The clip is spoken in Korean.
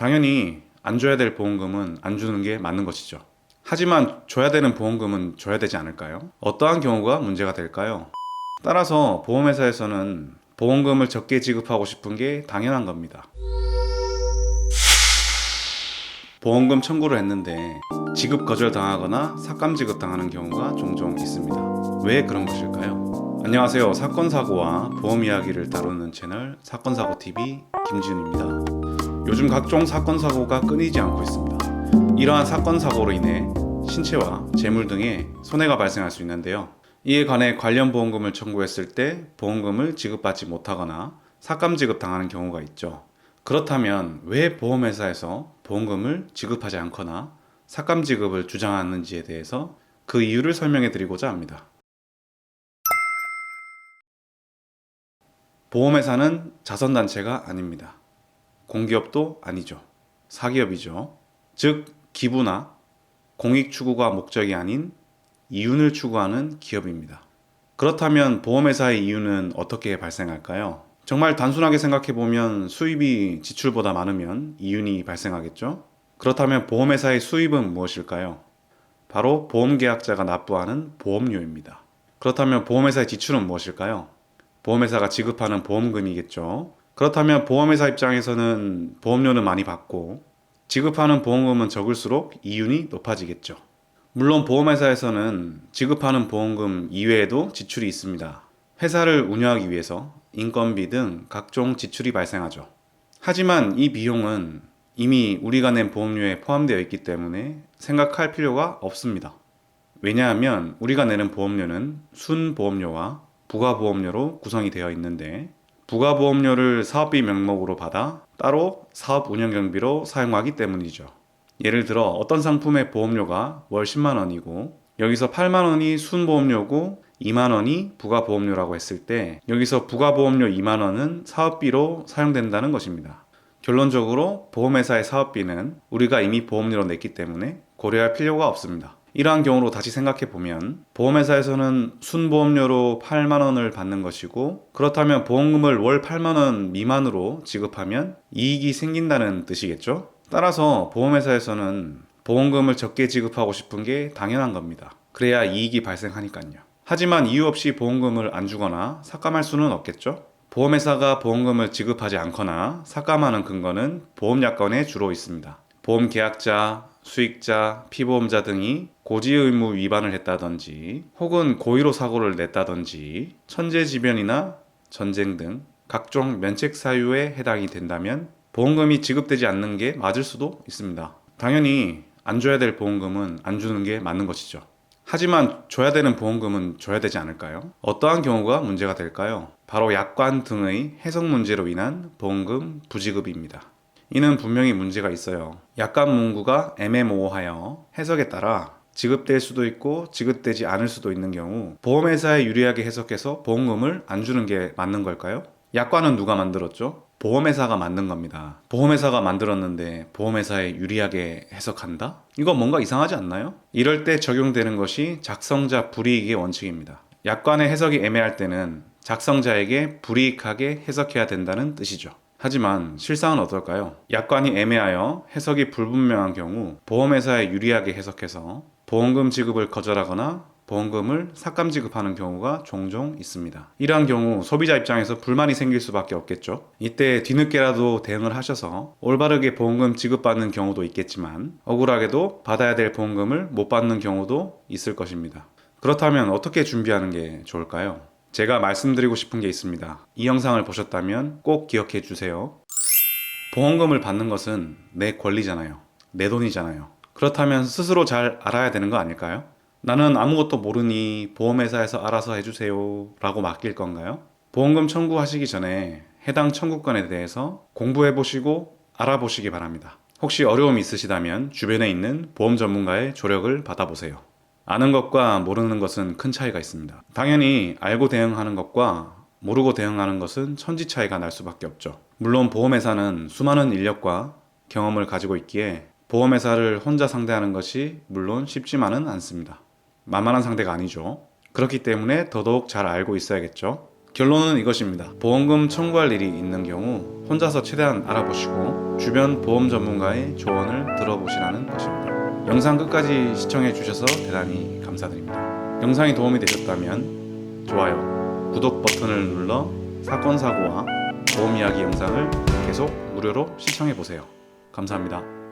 당연히 안 줘야 될 보험금은 안 주는 게 맞는 것이죠. 하지만 줘야 되는 보험금은 줘야 되지 않을까요? 어떠한 경우가 문제가 될까요? 따라서 보험회사에서는 보험금을 적게 지급하고 싶은 게 당연한 겁니다. 보험금 청구를 했는데 지급 거절당하거나 삭감 지급당하는 경우가 종종 있습니다. 왜 그런 것일까요? 안녕하세요. 사건사고와 보험 이야기를 다루는 채널 사건사고TV 김지훈입니다. 요즘 각종 사건사고가 끊이지 않고 있습니다. 이러한 사건사고로 인해 신체와 재물 등의 손해가 발생할 수 있는데요. 이에 관해 관련 보험금을 청구했을 때 보험금을 지급받지 못하거나 삭감 지급당하는 경우가 있죠. 그렇다면 왜 보험회사에서 보험금을 지급하지 않거나 삭감 지급을 주장하는지에 대해서 그 이유를 설명해 드리고자 합니다. 보험회사는 자선단체가 아닙니다. 공기업도 아니죠. 사기업이죠. 즉 기부나 공익 추구가 목적이 아닌 이윤을 추구하는 기업입니다. 그렇다면 보험회사의 이윤은 어떻게 발생할까요? 정말 단순하게 생각해보면 수입이 지출보다 많으면 이윤이 발생하겠죠? 그렇다면 보험회사의 수입은 무엇일까요? 바로 보험계약자가 납부하는 보험료입니다. 그렇다면 보험회사의 지출은 무엇일까요? 보험회사가 지급하는 보험금이겠죠? 그렇다면 보험회사 입장에서는 보험료는 많이 받고 지급하는 보험금은 적을수록 이윤이 높아지겠죠. 물론 보험회사에서는 지급하는 보험금 이외에도 지출이 있습니다. 회사를 운영하기 위해서 인건비 등 각종 지출이 발생하죠. 하지만 이 비용은 이미 우리가 낸 보험료에 포함되어 있기 때문에 생각할 필요가 없습니다. 왜냐하면 우리가 내는 보험료는 순보험료와 부가보험료로 구성이 되어 있는데 부가보험료를 사업비 명목으로 받아 따로 사업 운영 경비로 사용하기 때문이죠. 예를 들어 어떤 상품의 보험료가 월 10만 원이고 여기서 8만 원이 순보험료고 2만 원이 부가보험료라고 했을 때 여기서 부가보험료 2만 원은 사업비로 사용된다는 것입니다. 결론적으로 보험회사의 사업비는 우리가 이미 보험료로 냈기 때문에 고려할 필요가 없습니다. 이러한 경우로 다시 생각해 보면 보험회사에서는 순보험료로 8만 원을 받는 것이고 그렇다면 보험금을 월 8만 원 미만으로 지급하면 이익이 생긴다는 뜻이겠죠? 따라서 보험회사에서는 보험금을 적게 지급하고 싶은 게 당연한 겁니다. 그래야 이익이 발생하니까요. 하지만 이유 없이 보험금을 안 주거나 삭감할 수는 없겠죠? 보험회사가 보험금을 지급하지 않거나 삭감하는 근거는 보험약관에 주로 있습니다. 보험계약자, 수익자, 피보험자 등이 고지의무 위반을 했다든지 혹은 고의로 사고를 냈다든지 천재지변이나 전쟁 등 각종 면책 사유에 해당이 된다면 보험금이 지급되지 않는 게 맞을 수도 있습니다. 당연히 안 줘야 될 보험금은 안 주는 게 맞는 것이죠. 하지만 줘야 되는 보험금은 줘야 되지 않을까요? 어떠한 경우가 문제가 될까요? 바로 약관 등의 해석 문제로 인한 보험금 부지급입니다. 이는 분명히 문제가 있어요. 약관 문구가 애매모호하여 해석에 따라 지급될 수도 있고 지급되지 않을 수도 있는 경우 보험회사에 유리하게 해석해서 보험금을 안 주는 게 맞는 걸까요? 약관은 누가 만들었죠? 보험회사가 만든 겁니다. 보험회사가 만들었는데 보험회사에 유리하게 해석한다? 이거 뭔가 이상하지 않나요? 이럴 때 적용되는 것이 작성자 불이익의 원칙입니다. 약관의 해석이 애매할 때는 작성자에게 불이익하게 해석해야 된다는 뜻이죠. 하지만 실상은 어떨까요? 약관이 애매하여 해석이 불분명한 경우 보험회사에 유리하게 해석해서 보험금 지급을 거절하거나 보험금을 삭감 지급하는 경우가 종종 있습니다. 이러한 경우 소비자 입장에서 불만이 생길 수밖에 없겠죠. 이때 뒤늦게라도 대응을 하셔서 올바르게 보험금 지급받는 경우도 있겠지만 억울하게도 받아야 될 보험금을 못 받는 경우도 있을 것입니다. 그렇다면 어떻게 준비하는 게 좋을까요? 제가 말씀드리고 싶은 게 있습니다. 이 영상을 보셨다면 꼭 기억해 주세요. 보험금을 받는 것은 내 권리잖아요. 내 돈이잖아요. 그렇다면 스스로 잘 알아야 되는 거 아닐까요? 나는 아무것도 모르니 보험회사에서 알아서 해주세요 라고 맡길 건가요? 보험금 청구하시기 전에 해당 청구권에 대해서 공부해 보시고 알아보시기 바랍니다. 혹시 어려움이 있으시다면 주변에 있는 보험 전문가의 조력을 받아보세요. 아는 것과 모르는 것은 큰 차이가 있습니다. 당연히 알고 대응하는 것과 모르고 대응하는 것은 천지 차이가 날 수밖에 없죠. 물론 보험회사는 수많은 인력과 경험을 가지고 있기에 보험회사를 혼자 상대하는 것이 물론 쉽지만은 않습니다. 만만한 상대가 아니죠. 그렇기 때문에 더더욱 잘 알고 있어야겠죠. 결론은 이것입니다. 보험금 청구할 일이 있는 경우 혼자서 최대한 알아보시고 주변 보험 전문가의 조언을 들어보시라는 것입니다. 영상 끝까지 시청해 주셔서 대단히 감사드립니다. 영상이 도움이 되셨다면 좋아요, 구독 버튼을 눌러 사건 사고와 보험 이야기 영상을 계속 무료로 시청해 보세요. 감사합니다.